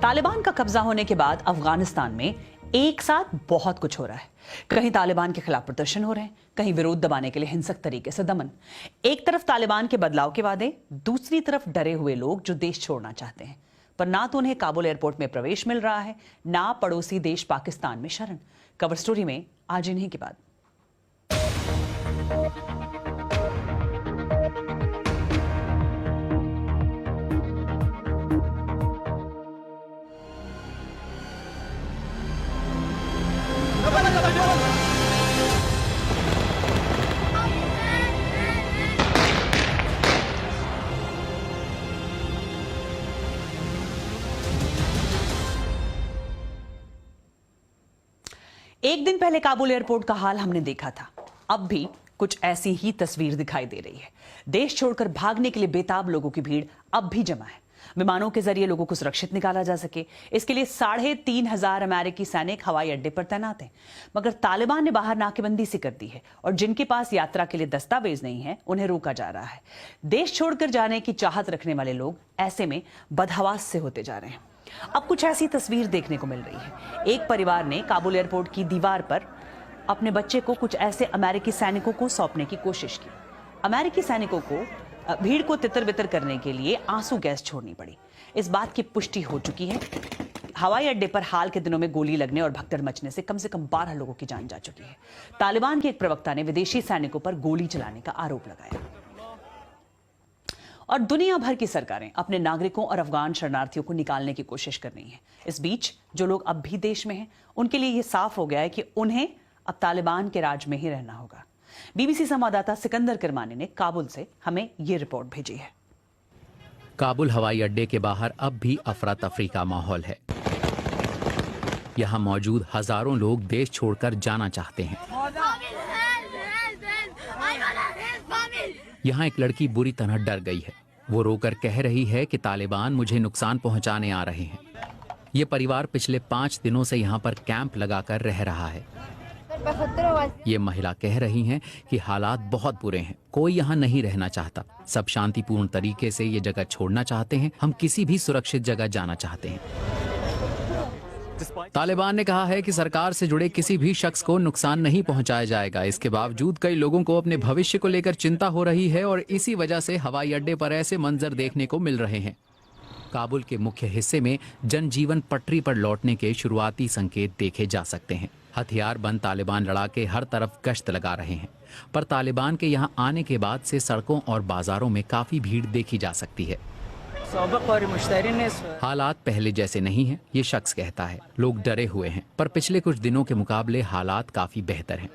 तालिबान का कब्जा होने के बाद अफगानिस्तान में एक साथ बहुत कुछ हो रहा है। कहीं तालिबान के खिलाफ प्रदर्शन हो रहे हैं, कहीं विरोध दबाने के लिए हिंसक तरीके से दमन। एक तरफ तालिबान के बदलाव के वादे, दूसरी तरफ डरे हुए लोग जो देश छोड़ना चाहते हैं, पर ना तो उन्हें काबुल एयरपोर्ट में प्रवेश मिल रहा है, ना पड़ोसी देश पाकिस्तान में शरण। कवर स्टोरी में आज इन्हीं की बात। एक दिन पहले काबुल एयरपोर्ट का हाल हमने देखा था। अब भी कुछ ऐसी ही तस्वीर दिखाई दे रही है। देश छोड़कर भागने के लिए बेताब लोगों की भीड़ अब भी जमा है। विमानों के जरिए लोगों को सुरक्षित निकाला जा सके, इसके लिए 3,500 अमेरिकी सैनिक हवाई अड्डे पर तैनात हैं। मगर तालिबान ने बाहर नाकेबंदी सी कर दी है और जिनके पास यात्रा के लिए दस्तावेज नहीं है, उन्हें रोका जा रहा है। देश छोड़कर जाने की चाहत रखने वाले लोग ऐसे में बदहवास से होते जा रहे हैं। अब कुछ ऐसी तस्वीर देखने को मिल रही है। एक परिवार ने काबुल एयरपोर्ट की दीवार पर अपने बच्चे को कुछ ऐसे अमेरिकी सैनिकों को सौंपने की कोशिश की। अमेरिकी सैनिकों को भीड़ को तितर बितर करने के लिए आंसू गैस छोड़नी पड़ी। इस बात की पुष्टि हो चुकी है। हवाई अड्डे पर हाल के दिनों में गोली लगने और भगदड़ मचने से कम 12 लोगों की जान जा चुकी है। तालिबान के एक प्रवक्ता ने विदेशी सैनिकों पर गोली चलाने का आरोप लगाया। और दुनिया भर की सरकारें अपने नागरिकों और अफगान शरणार्थियों को निकालने की कोशिश कर रही हैं। इस बीच जो लोग अब भी देश में हैं, उनके लिए यह साफ हो गया है कि उन्हें अब तालिबान के राज में ही रहना होगा। बीबीसी संवाददाता सिकंदर किरमानी ने काबुल से हमें ये रिपोर्ट भेजी है। काबुल हवाई अड्डे के बाहर अब भी अफरा तफरी का माहौल है। यहाँ मौजूद हजारों लोग देश छोड़कर जाना चाहते हैं। यहाँ एक लड़की बुरी तरह डर गई है। वो रोकर कह रही है कि तालिबान मुझे नुकसान पहुंचाने आ रहे हैं। ये परिवार पिछले 5 दिनों से यहाँ पर कैंप लगाकर रह रहा है। ये महिला कह रही हैं कि हालात बहुत बुरे हैं, कोई यहाँ नहीं रहना चाहता। सब शांतिपूर्ण तरीके से ये जगह छोड़ना चाहते हैं। हम किसी भी सुरक्षित जगह जाना चाहते हैं। तालिबान ने कहा है कि सरकार से जुड़े किसी भी शख्स को नुकसान नहीं पहुंचाया जाएगा। इसके बावजूद कई लोगों को अपने भविष्य को लेकर चिंता हो रही है और इसी वजह से हवाई अड्डे पर ऐसे मंजर देखने को मिल रहे हैं। काबुल के मुख्य हिस्से में जनजीवन पटरी पर लौटने के शुरुआती संकेत देखे जा सकते हैं। हथियार बंद तालिबान लड़ाके हर तरफ गश्त लगा रहे हैं, पर तालिबान के यहाँ आने के बाद से सड़कों और बाजारों में काफी भीड़ देखी जा सकती है। हालात पहले जैसे नहीं हैं, ये शख्स कहता है। लोग डरे हुए हैं, पर पिछले कुछ दिनों के मुकाबले हालात काफी बेहतर हैं।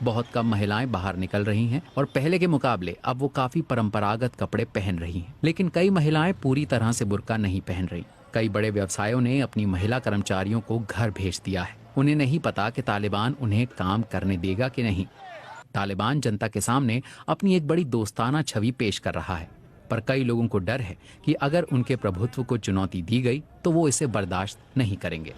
बहुत कम महिलाएं बाहर निकल रही हैं और पहले के मुकाबले अब वो काफी परंपरागत कपड़े पहन रही हैं। लेकिन कई महिलाएं पूरी तरह से बुर्का नहीं पहन रही। कई बड़े व्यवसायों ने अपनी महिला कर्मचारियों को घर भेज दिया है। उन्हें नहीं पता कि तालिबान उन्हें काम करने देगा कि नहीं। तालिबान जनता के सामने अपनी एक बड़ी दोस्ताना छवि पेश कर रहा है, पर कई लोगों को डर है कि अगर उनके प्रभुत्व को चुनौती दी गई तो वो इसे बर्दाश्त नहीं करेंगे।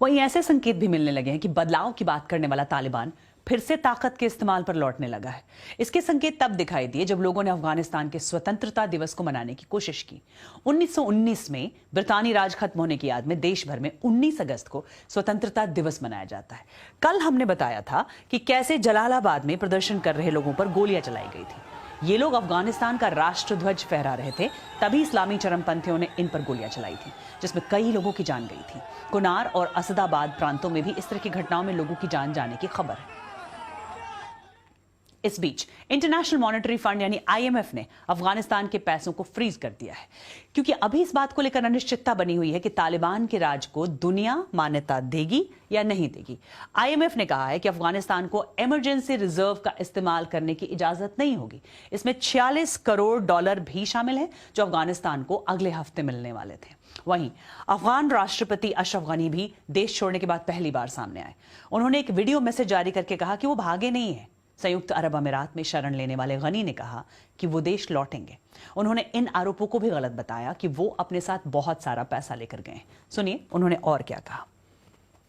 वहीं ऐसे संकेत भी मिलने लगे हैं कि बदलाव की बात करने वाला तालिबान फिर से ताकत के इस्तेमाल पर लौटने लगा है। इसके संकेत तब दिखाई दिए जब लोगों ने अफगानिस्तान के स्वतंत्रता दिवस को मनाने की कोशिश की। 1919 में ब्रितानी राज खत्म होने की याद में देश भर में 19 अगस्त को स्वतंत्रता दिवस मनाया जाता है। कल हमने बताया था कि कैसे जलालाबाद में प्रदर्शन कर रहे लोगों पर गोलियां चलाई गई थी। ये लोग अफगानिस्तान का राष्ट्रध्वज फहरा रहे थे, तभी इस्लामी चरमपंथियों ने इन पर गोलियां चलाई थी, जिसमें कई लोगों की जान गई थी। कुनार और असदाबाद प्रांतों में भी इस तरह की घटनाओं में लोगों की जान जाने की खबर है। इस बीच इंटरनेशनल मॉनेटरी फंड यानी IMF ने अफगानिस्तान के पैसों को फ्रीज कर दिया है, क्योंकि अभी इस बात को लेकर अनिश्चितता बनी हुई है कि तालिबान के राज को दुनिया मान्यता देगी या नहीं देगी। IMF ने कहा है कि अफगानिस्तान को इमरजेंसी रिजर्व का इस्तेमाल करने की इजाजत नहीं होगी। इसमें $46 करोड़ भी शामिल है, जो अफगानिस्तान को अगले हफ्ते मिलने वाले थे। वहीं अफगान राष्ट्रपति अशरफ गनी भी देश छोड़ने के बाद पहली बार सामने आए। उन्होंने एक वीडियो मैसेज जारी करके कहा कि वो भागे नहीं है। संयुक्त अरब अमीरात में शरण लेने वाले गनी ने कहा कि वो देश लौटेंगे। उन्होंने इन आरोपों को भी गलत बताया कि वो अपने साथ बहुत सारा पैसा लेकर गए। सुनिए उन्होंने और क्या कहा।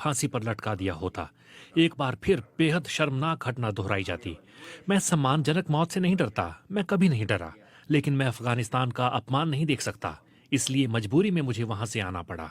फांसी पर लटका दिया होता। एक बार फिर बेहद शर्मनाक घटना दोहराई जाती। मैं सम्मानजनक मौत से नहीं डरता, मैं कभी नहीं डरा, लेकिन मैं अफगानिस्तान का अपमान नहीं देख सकता, इसलिए मजबूरी में मुझे वहां से आना पड़ा।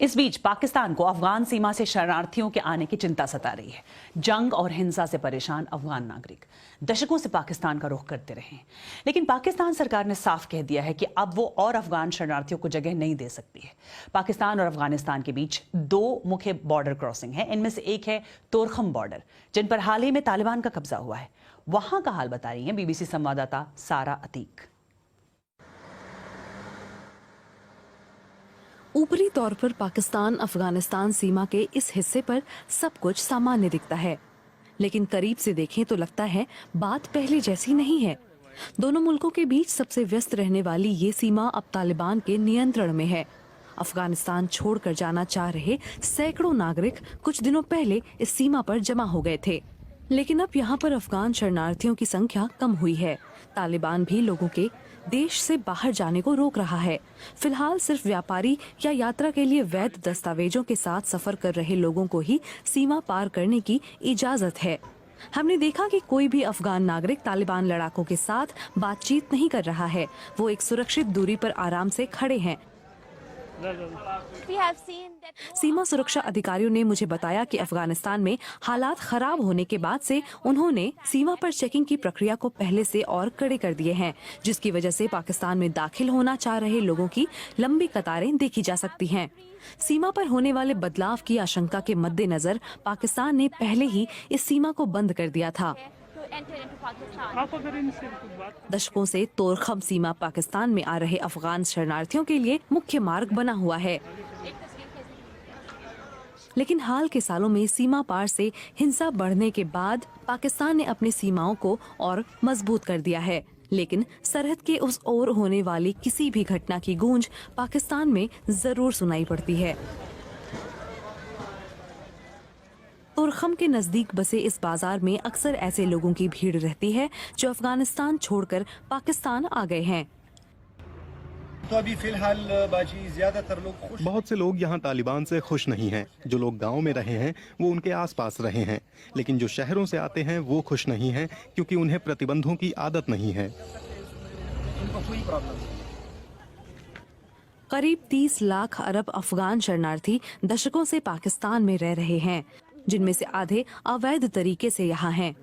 इस बीच पाकिस्तान को अफगान सीमा से शरणार्थियों के आने की चिंता सता रही है। जंग और हिंसा से परेशान अफगान नागरिक दशकों से पाकिस्तान का रुख करते रहे हैं, लेकिन पाकिस्तान सरकार ने साफ कह दिया है कि अब वो और अफगान शरणार्थियों को जगह नहीं दे सकती है। पाकिस्तान और अफगानिस्तान के बीच 2 मुख्य बॉर्डर क्रॉसिंग है। इनमें से एक है तोरखम बॉर्डर, जिन पर हाल ही में तालिबान का कब्जा हुआ है। वहां का हाल बता रही हैं बीबीसी संवाददाता सारा अतीक। ऊपरी तौर पर पाकिस्तान अफगानिस्तान सीमा के इस हिस्से पर सब कुछ सामान्य दिखता है, लेकिन करीब से देखें तो लगता है बात पहले जैसी नहीं है। दोनों मुल्कों के बीच सबसे व्यस्त रहने वाली ये सीमा अब तालिबान के नियंत्रण में है। अफगानिस्तान छोड़कर जाना चाह रहे सैकड़ों नागरिक कुछ दिनों पहले इस सीमा पर जमा हो गए थे, लेकिन अब यहाँ पर अफगान शरणार्थियों की संख्या कम हुई है। तालिबान भी लोगों के देश से बाहर जाने को रोक रहा है। फिलहाल सिर्फ व्यापारी या यात्रा के लिए वैध दस्तावेजों के साथ सफर कर रहे लोगों को ही सीमा पार करने की इजाजत है। हमने देखा कि कोई भी अफगान नागरिक तालिबान लड़ाकों के साथ बातचीत नहीं कर रहा है। वो एक सुरक्षित दूरी पर आराम से खड़े हैं। सीमा सुरक्षा अधिकारियों ने मुझे बताया कि अफगानिस्तान में हालात खराब होने के बाद से उन्होंने सीमा पर चेकिंग की प्रक्रिया को पहले से और कड़े कर दिए हैं, जिसकी वजह से पाकिस्तान में दाखिल होना चाह रहे लोगों की लंबी कतारें देखी जा सकती हैं। सीमा पर होने वाले बदलाव की आशंका के मद्देनजर पाकिस्तान ने पहले ही इस सीमा को बंद कर दिया था। दशकों से तोरखम सीमा पाकिस्तान में आ रहे अफगान शरणार्थियों के लिए मुख्य मार्ग बना हुआ है, लेकिन हाल के सालों में सीमा पार से हिंसा बढ़ने के बाद पाकिस्तान ने अपनी सीमाओं को और मजबूत कर दिया है। लेकिन सरहद के उस ओर होने वाली किसी भी घटना की गूंज पाकिस्तान में जरूर सुनाई पड़ती है। तोरखम के नजदीक बसे इस बाजार में अक्सर ऐसे लोगों की भीड़ रहती है जो अफगानिस्तान छोड़कर पाकिस्तान आ गए हैं। तो अभी फिलहाल बाजी ज्यादातर लोग खुश। बहुत से लोग यहाँ तालिबान से खुश नहीं हैं। जो लोग गांव में रहे हैं वो उनके आसपास रहे हैं, लेकिन जो शहरों से आते हैं वो खुश नहीं हैं, क्योंकि उन्हें प्रतिबंधों की आदत नहीं है। उनको कोई प्रॉब्लम नहीं। करीब 30 लाख अरब अफगान शरणार्थी दशकों से पाकिस्तान में रह रहे हैं, जिनमें से आधे अवैध तरीके से यहाँ हैं।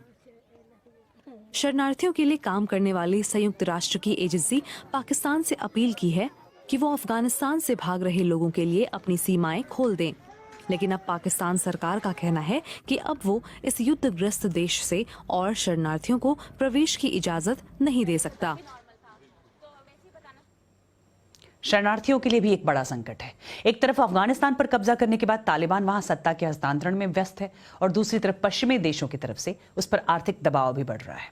शरणार्थियों के लिए काम करने वाली संयुक्त राष्ट्र की एजेंसी पाकिस्तान से अपील की है कि वो अफगानिस्तान से भाग रहे लोगों के लिए अपनी सीमाएं खोल दें, लेकिन अब पाकिस्तान सरकार का कहना है कि अब वो इस युद्धग्रस्त देश से और शरणार्थियों को प्रवेश की इजाजत नहीं दे सकता। शरणार्थियों के लिए भी एक बड़ा संकट है। एक तरफ अफगानिस्तान पर कब्जा करने के बाद तालिबान वहां सत्ता के हस्तांतरण में व्यस्त है, और दूसरी तरफ पश्चिमी देशों की तरफ से उस पर आर्थिक दबाव भी बढ़ रहा है।